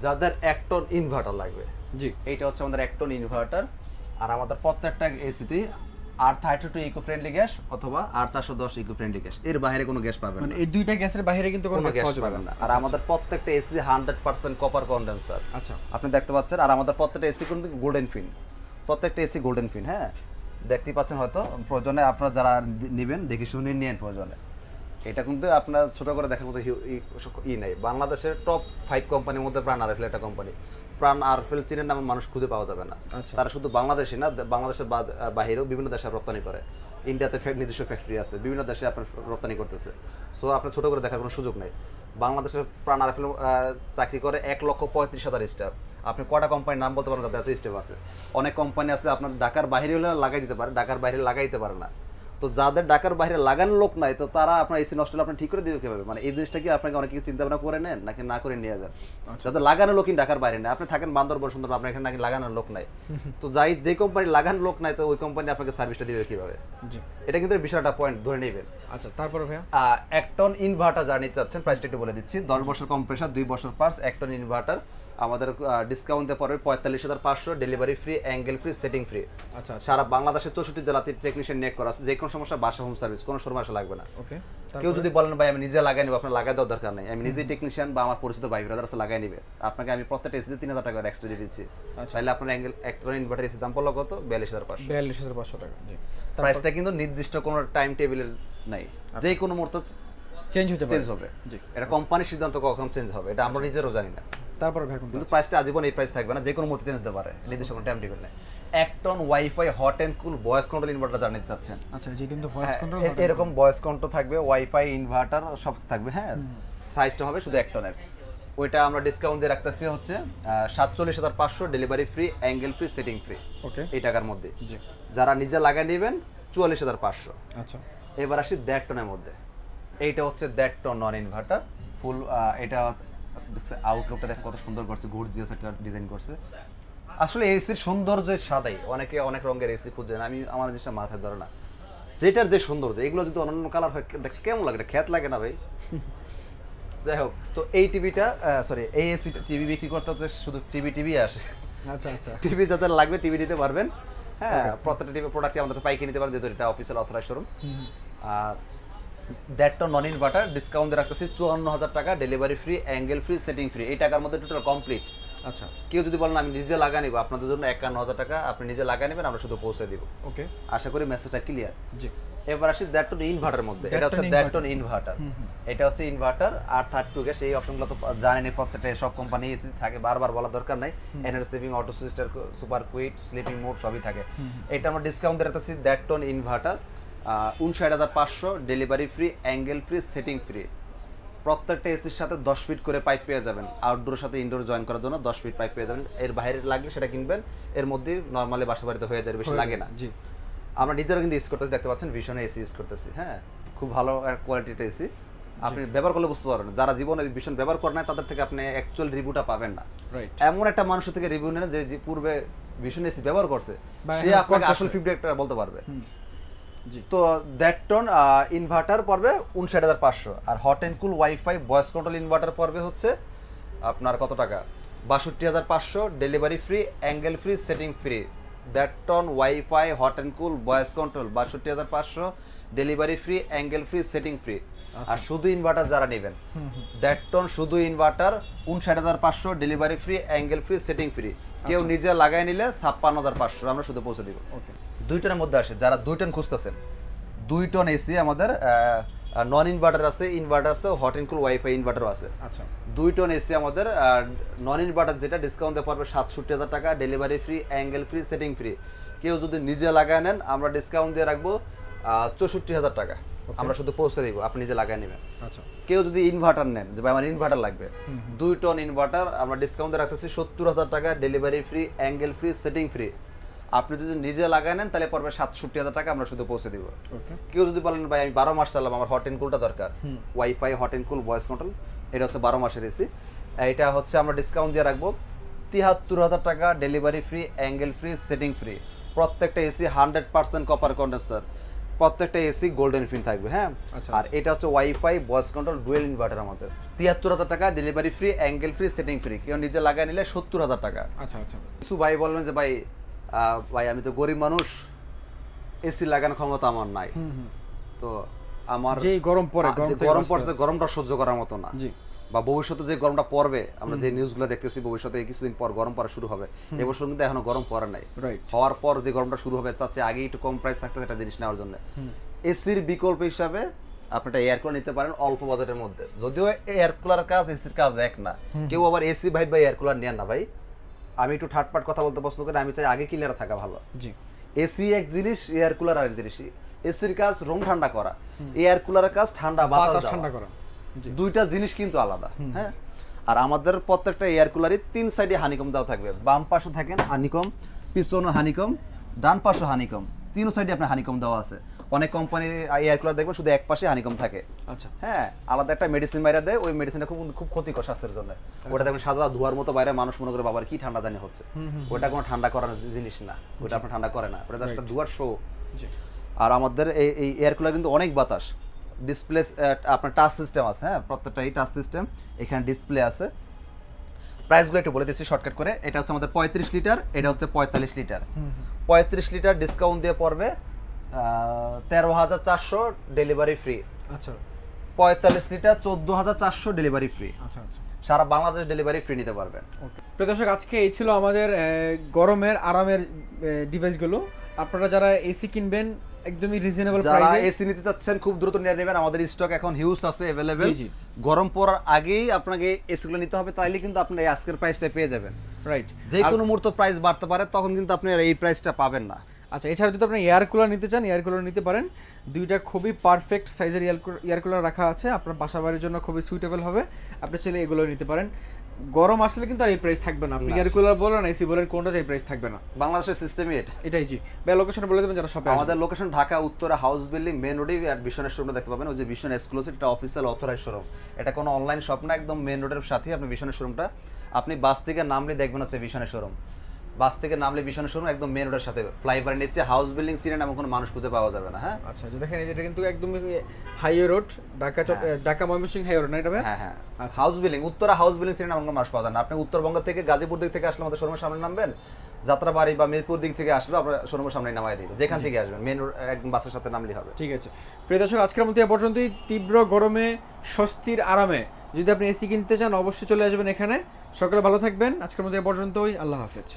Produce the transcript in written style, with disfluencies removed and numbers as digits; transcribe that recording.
যাদের 1 ton inverter লাগবে, জি, এইটা হচ্ছে আমাদের 1 টন ইনভার্টার। আর আমাদের প্রত্যেকটা এসিতে R32 ইকো ফ্রেন্ডলি গ্যাস অথবা R410 ইকো ফ্রেন্ডলি গ্যাস, এর বাইরে কোনো গ্যাস পাবেন মানে না, এই দুইটা গ্যাসের বাইরে কিন্তু কোনো কোনো গ্যাস গ্যাস পাওয়া যাবে পাবেন না। না। আর আমাদের প্রত্যেকটা এসি 100% কপার কন্ডেন্সার, আচ্ছা, আপনি দেখতে পাচ্ছেন। আর আমাদের প্রত্যেকটা এসি কিন্তু গোল্ডেন ফিন, প্রত্যেকটা এসি গোল্ডেন ফিন। হ্যাঁ, দেখতেই পাচ্ছেন হয়তো, প্রয়োজনে আপনারা যারা নেবেন দেখে শুনে নিন প্রয়োজনে। এটা কিন্তু আপনার ছোট করে দেখার মতো নেই। বাংলাদেশের টপ 5 কোম্পানির মধ্যে প্রাণ আরএফএল একটা কোম্পানি। প্রাণ আরএফএল চীনের নামে মানুষ খুঁজে পাওয়া যাবে না। আচ্ছা। তারা শুধু বাংলাদেশে না, বাংলাদেশের বাইরেও বিভিন্ন দেশে রপ্তানি করে। ইন্ডিয়াতে নিজস্ব ফ্যাক্টরি আছে, বিভিন্ন দেশে আপনার রপ্তানি করতেছে। সো আপনার ছোট করে দেখার কোনো সুযোগ নেই। বাংলাদেশের প্রাণ আরএফএল চাকরি করে 1,35,000 স্টাফ। আপনি কটা কোম্পানির নাম বলতে পারেন যাতে এত স্টাফ আছে? অনেক কোম্পানি আছে আপনার ঢাকার বাইরে হলে লাগাই দিতে পারে, ঢাকার বাইরে লাগাইতে পারে না। তো যাদের ঢাকার বাইরে লাগানোর লোক নাই, তো তারা আপনার এসি নষ্ট হলে আপনি ঠিক করে দিবে কিভাবে? মানে এই জিনিসটা কি আপনাকে অনেক কিছু চিন্তা ভাবনা করে নেন নাকি না করে নিয়ে যান? যাদের লাগানোর লোকই ঢাকার বাইরে নেই, আপনি থাকেন বান্দরবন সুন্দর, আপনার এখানে নাকি লাগানোর লোক নাই। তো যে কোম্পানি লাগানোর লোক নাই, তো ওই কোম্পানি আপনাকে সার্ভিসটা দিবে কিভাবে? জি, এটা কিন্তু বিষয়টা পয়েন্ট ধরে নেবেন। আচ্ছা, তারপরে ভাইয়া 1 টন ইনভার্টার যা নিতে চাচ্ছেন, প্রাইসটা একটু বলে দিচ্ছি। 10 বছর কম্প্রেসার, 2 বছর পার্স, 1 টন ইনভার্টার আমাদের ডিসকাউন্টে পড়বে 45,500, delivery free, angle free, setting free. আচ্ছা, সারা বাংলাদেশের 64 জেলাতে টেকনিশিয়ান নিয়োগ করা আছে। যে কোনো সমস্যা বাসা হোম সার্ভিস, কোনো শোরুমে আসা লাগবে না। ওকে। কেউ যদি বলেন ভাই আমি নিজে লাগাই নেবো, আপনার লাগাই দেওয়ার দরকার নেই, আমি নিজেই টেকনিশিয়ান বা আমার পরিচিত ভাই ব্রাদার আছে লাগাই নিবে, আপনাকে আমি প্রত্যেকটা এসিতে 3,000 টাকা এক্সট্রা দিয়ে দিচ্ছি। তাহলে আপনার অ্যাঙ্গেল 1 টন ইনভার্টার এসির দাম পড়লো কত? 42,500। 42,500 টাকা। জি, প্রাইসটা কিন্তু নির্দিষ্ট কোনো টাইম টেবিলের নাই, যে কোনো মুহূর্তে চেঞ্জ হতে পারে। চেঞ্জ হবে। জি, এটা কোম্পানির সিদ্ধান্ত কখন চেঞ্জ হবে এটা আমরা নিজেরও জানি না। তারপরে ভাই কোনটা? কিন্তু প্রাইসটা আজীবন এই প্রাইস থাকবে না, যে কোনো মুহূর্তে চেঞ্জ হতে পারে, নির্দিষ্ট কোনো টাইম টেবিল নেই। 1 ton wifi hot and cool voice control inverter জানিয়ে চাচ্ছেন। আচ্ছা, যে কিন্তু ভয়েস কন্ট্রোল এরকম ভয়েস কন্ট্রোল থাকবে, ওয়াইফাই ইনভার্টার সব থাকবে। হ্যাঁ, সাইজটা হবে শুধু 1 টনের। ওইটা আমরা ডিসকাউন্ট দিয়ে রাখতেছি হচ্ছে 47,500, delivery free, angle free, setting free. Okay, এই টাকার মধ্যে জি, যারা নিজে লাগাই নেবেন 44,500। আচ্ছা, এবার আসি 1.5 টনের মধ্যে। এইটা হচ্ছে 1.5 টন নন ইনভার্টার ফুল। এটা আউটলুকটা দেখেন কত সুন্দর করছে, গর্জিয়াস একটা ডিজাইন করছে। আসলে এসির সৌন্দর্য সাদাই, অনেকে অনেক রঙের এসি খুঁজেন, আমি আমার জিনিসটা মাথায় ধরে না। যেটার যে সৌন্দর্য, এগুলো যদি অন্যান্য কালার হয় দেখতে কেমন লাগে? এটা খ্যাত লাগে না ভাই? যাই হোক, তো এই টিভিটা সরি এই এসিটা টিভি বিক্রি করতে হতে শুধু টিভি আসে। আচ্ছা, আচ্ছা, টিভি যাদের লাগবে টিভি নিতে পারবেন। হ্যাঁ, প্রত্যেকটা টিভি প্রোডাক্টই আমাদের পাইকারি নিতে পারেন, যেহেতু এটা অফিসিয়াল অথরাইজ শোরুম। আর 1.5 টন নন ইনভার্টার ডিসকাউন্ট দিয়ে রাখতেছি 54,000 টাকা, delivery free, angle free, setting free. এই টাকার মধ্যে টোটাল কমপ্লিট। আচ্ছা, কেউ যদি বলেন আমি নিজে লাগা নিব, আপনাদের জন্য 51,000 টাকা, আপনি নিজে লাগা নেবেন, আমরা শুধু পৌঁছে দিব। ওকে, আশা করি মেসেজটা ক্লিয়ার। জি, এবার আসি 1.5 টন ইনভার্টার মধ্যে। এটা হচ্ছে 1.5 টন ইনভার্টার। এটা হচ্ছে ইনভার্টার আর 32 গ্যাস। এই অপশনগুলো তো জানেনই, প্রত্যেকটা সব কোম্পানি থাকে, বারবার বলার দরকার নাই। Energy saving, auto switcher, super quiet, sleeping mode সবই থাকে। এটা আমরা ডিসকাউন্ট দিয়ে রাখতেছি 1.5 ton inverter 59,500, delivery free, angle free, setting free. প্রত্যেকটা এসির সাথে 10 ফিট করে পাইপ পেয়ে যাবেন, আউটডোরের সাথে ইনডোর জয়েন করার জন্য 10 ফিট পাইপ পেয়ে যাবেন। এর বাইরে লাগলে সেটা কিনবেন, এর মধ্যে নর্মালি বাসা বাড়িতে হয়ে যায়, বেশি লাগে না। জি, আমরা নিজেরা কিন্তু ইউজ করতেছি, দেখতে পাচ্ছেন ভিশনে এসি ইউজ করতেছি। হ্যাঁ, খুব ভালো কোয়ালিটির এসি, আপনি ব্যবহার করলে বুঝতে পারবেন। যারা জীবনে ভীষণ ব্যবহার করে না তাদের থেকে আপনি অ্যাকচুয়াল রিভিউটা পাবেন না। রাইট, এমন একটা মানুষের থেকে রিভিউ নেন যে পূর্বে ভীষণ এসি ব্যবহার করছে, সে আপনাকে আসল ফিডব্যাকটা বলতে পারবে। জি, তো 1.5 টন ইনভার্টার পড়বে 59,500, আর hot and cool WiFi voice control inverter পড়বে হচ্ছে আপনার কত টাকা? 62,500, delivery free, angle free, setting free. 1.5 ton wifi hot and cool voice control 62,500, delivery free, angle free, setting free. আর শুধু ইনভার্টার যারা নেবেন 1.5 টন শুধু inverter 59,500, delivery free, angle free, setting free. কেউ নিজে লাগাই নিলে 56,500, আমরা শুধু পৌঁছে দিব। ওকে, 2 টনের মধ্যে আসে, যারা 2 টন খুঁজতেছেন 2 টন এসি আমাদের নন ইনভার্টার আছে, ইনভার্টার আছে, হট অ্যান্ড কুল ওয়াইফাই ইনভার্টারও আছে। আচ্ছা, 2 টন এসি আমাদের নন ইনভার্টার যেটা ডিসকাউন্টে পড়বে 67,000 টাকা, delivery free, angle free, setting free. কেউ যদি নিজে লাগায় নেন আমরা ডিসকাউন্ট দিয়ে রাখবো 64,000 টাকা, আমরা শুধু পৌঁছে দিব, আপনি নিজে লাগায় নেবেন। আচ্ছা, কেউ যদি ইনভার্টার নেন যে ভাই আমার ইনভার্টার লাগবে, 2 টন ইনভার্টার আমরা ডিসকাউন্টে রাখতেছি 70,000 টাকা, delivery free, angle free, setting free. আপনি যদি নিজে লাগায় নেন তাহলে পড়বে 67,000 টাকা, আমরা শুধু পৌঁছে দিব। ওকে, কেউ যদি বলেন ভাই আমি 12 মাস চালাম, আমার হট অ্যান্ড কুলটা দরকার, wifi hot and cool voice control, এটা হচ্ছে 12 মাসের এসি। এটা হচ্ছে আমরা ডিসকাউন্ট দিয়ে রাখবো 73,000 টাকা, delivery free, angle free, setting free. প্রত্যেকটা এসি 100% কপার কন্ডেন্সার। প্রত্যেকটা এসি গোল্ডেন ফিন থাকবে, হ্যাঁ। আচ্ছা, আর এটা হচ্ছে wifi voice control dual inverter আমাদের 73,000 টাকা, delivery free, angle free, setting free. কেউ নিজে লাগায় নিলে 70,000 টাকা। আচ্ছা আচ্ছা কিছু ভাই বলবেন যে ভাই ভাই আমি তো গরিব মানুষ, এসি লাগানোর ক্ষমতা আমার নাই। তো আমার যে গরম পড়ে, যে গরম পড়ছে, গরমটা সহ্য করার মতো না, জি বা ভবিষ্যতে যে গরমটা পড়বে, আমরা যে নিউজগুলো দেখতেছি ভবিষ্যতে কিছুদিন পর গরম পড়া শুরু হবে। এবছর কিন্তু এখনো গরম পড়ে নাই, রাইট হওয়ার পর যে গরমটা শুরু হবে চাচ্ছে আগে একটু কম প্রাইস থাকতে একটা জিনিস নেওয়ার জন্য। এসির বিকল্প হিসাবে আপনি একটা এয়ার কুলার নিতে পারেন অল্প বাজেটের মধ্যে। যদিও এয়ার কুলার কাজ এসির কাজ এক না, কেউ আবার এসি ভাই বা এয়ার কুলার নেন না ভাই। আমি একটু ঠাটপাট কথা বলতে পছন্দ করি, আমি চাই আগে ক্লিয়ার থাকা ভালো। জি এসি এক জিনিস, এয়ার কুলার আরেক জিনিস। এসির কাজ রুম ঠান্ডা করা, এয়ার কুলারের কাজ ঠান্ডা বাতাস বাতাস দেওয়া। ঠান্ডা করা, জি দুইটা জিনিস কিন্তু আলাদা, হ্যাঁ। আর আমাদের প্রত্যেকটা এয়ার কুলারই 3 সাইডে হানিকম দেওয়া থাকবে। বাম পাশে থাকেন হানিকম, পিছনে হানিকম, ডান পাশে হানিকম, 3 সাইডে আপনার হানিকম দেওয়া আছে। অনেক কোম্পানি এয়ার কুলার দেখবেন শুধু এক পাশে হানিকম থাকে, আচ্ছা হ্যাঁ। আলাদা একটা মেডিসিন বাইরে দেয়, ওই মেডিসিনটা খুব খুব ক্ষতিকর স্বাস্থ্যের জন্য। ওটা দেখবেন সাদা ধোয়ার মতো বাইরে, মানুষ মনে করে বাবার কি ঠান্ডা জানি হচ্ছে। ওটা কোনো ঠান্ডা করার জিনিস না, ওটা আপনার ঠান্ডা করে না, ওটা জাস্ট ধোয়ার শো। জি আর আমাদের এই এয়ার কুলার কিন্তু অনেক বাতাস। ডিসপ্লে আপনার টাচ সিস্টেম আছে, হ্যাঁ, প্রত্যেকটাই টাচ সিস্টেম। এখানে ডিসপ্লে আছে। প্রাইসগুলো একটু বলে দিচ্ছি শর্টকাট করে। এটা হচ্ছে আমাদের 35 লিটার, এটা হচ্ছে 45 লিটার। 35 লিটার ডিসকাউন্ট দিয়ে পড়বে 13,400, ডেলিভারি ফ্রি। আচ্ছা 45 লিটার 14,400, ডেলিভারি ফ্রি। আচ্ছা আচ্ছা সারা বাংলাদেশ ডেলিভারি ফ্রি নিতে পারবেন। ওকে প্রিয় দর্শক, আজকে এই ছিল আমাদের গরমের আরামের ডিভাইসগুলো। আপনারা যারা এসি কিনবেন একদমই রিজনেবল যারা প্রাইসে এসি নিতে চাচ্ছেন খুব দ্রুত নিয়ে নেবেন, আমাদের স্টক এখন হিউজ আছে, अवेलेबल। জি, জি। গরম পড়ার আগেই আপনাকে এসিগুলো নিতে হবে, তাইলে কিন্তু আপনি এই আজকের প্রাইসটা পেয়ে যাবেন। রাইট যে কোনো মুহূর্তে প্রাইস বাড়তে পারে, তখন কিন্তু আপনি আর এই প্রাইসটা পাবেন না। আচ্ছা, এছাড়া যদি আপনি এয়ার কুলার নিতে চান, এয়ার কুলার নিতে পারেন। দুইটা খুবই পারফেক্ট সাইজের এয়ার কুলার রাখা আছে, আপনার বাসা বাড়ির জন্য খুবই সুইটেবল হবে। আপনি চাইলে এগুলো নিতে পারেন। গরম আসলে কিন্তু আর এই প্রাইস থাকবে না। আপনি এয়ার কুলার বলেন, এসি বলেন, কোনটাতে এই প্রাইস থাকবে না। বাংলাদেশের সিস্টেমই এটা। এটাই জি ভাই, লোকেশন বলে দেবেন যারা শপে আমাদের location Dhaka Uttara house building main রোডে, আর বিশনের শোরুমটা দেখতে পাবেন। ওই যে বিশন এক্সক্লুসিভ, এটা অফিসিয়াল অথরাইজ শোরুম। এটা কোনো অনলাইন শপ না, একদম মেন রোডের সাথেই আপনি বিশনের শোরুমটা। আপনি বাস থেকে নামলে দেখবেন হচ্ছে বিশনের শোরুম। বাস থেকে নামলে বিশনের শোরুম, একদম মেন রোডের সাথে। ফ্লাইওভারের নিচে হাউস বিল্ডিং চিনেন এমন কোনো মানুষ খুঁজে পাওয়া যাবে না, হ্যাঁ। আচ্ছা, যে দেখেন এটা কিন্তু একদমই highway road, Dhaka Mymensingh highway road না এটা ভাই? হ্যাঁ হ্যাঁ, house building, Uttara house building চিনেন এমন কোনো মানুষ পাওয়া যায় না। আপনি উত্তরবঙ্গ থেকে গাজীপুর দিক থেকে আসলে আমাদের শোরুমের সামনে নামবেন, যাত্রাবাড়ি বা মিরপুর দিক থেকে আসলে আমরা শোরুমের সামনে নামাই দিব। যেখান থেকে আসবেন মেন রোড একদম বাসের সাথে নামলেই হবে। ঠিক আছে প্রিয় দর্শক, আজকের মতো এ পর্যন্তই। তীব্র গরমে স্বস্তির আরামে যদি আপনি এসি কিনতে চান, অবশ্যই চলে আসবেন এখানে। সকালে ভালো থাকবেন। আজকের মতো এ পর্যন্তই। আল্লাহ হাফেজ।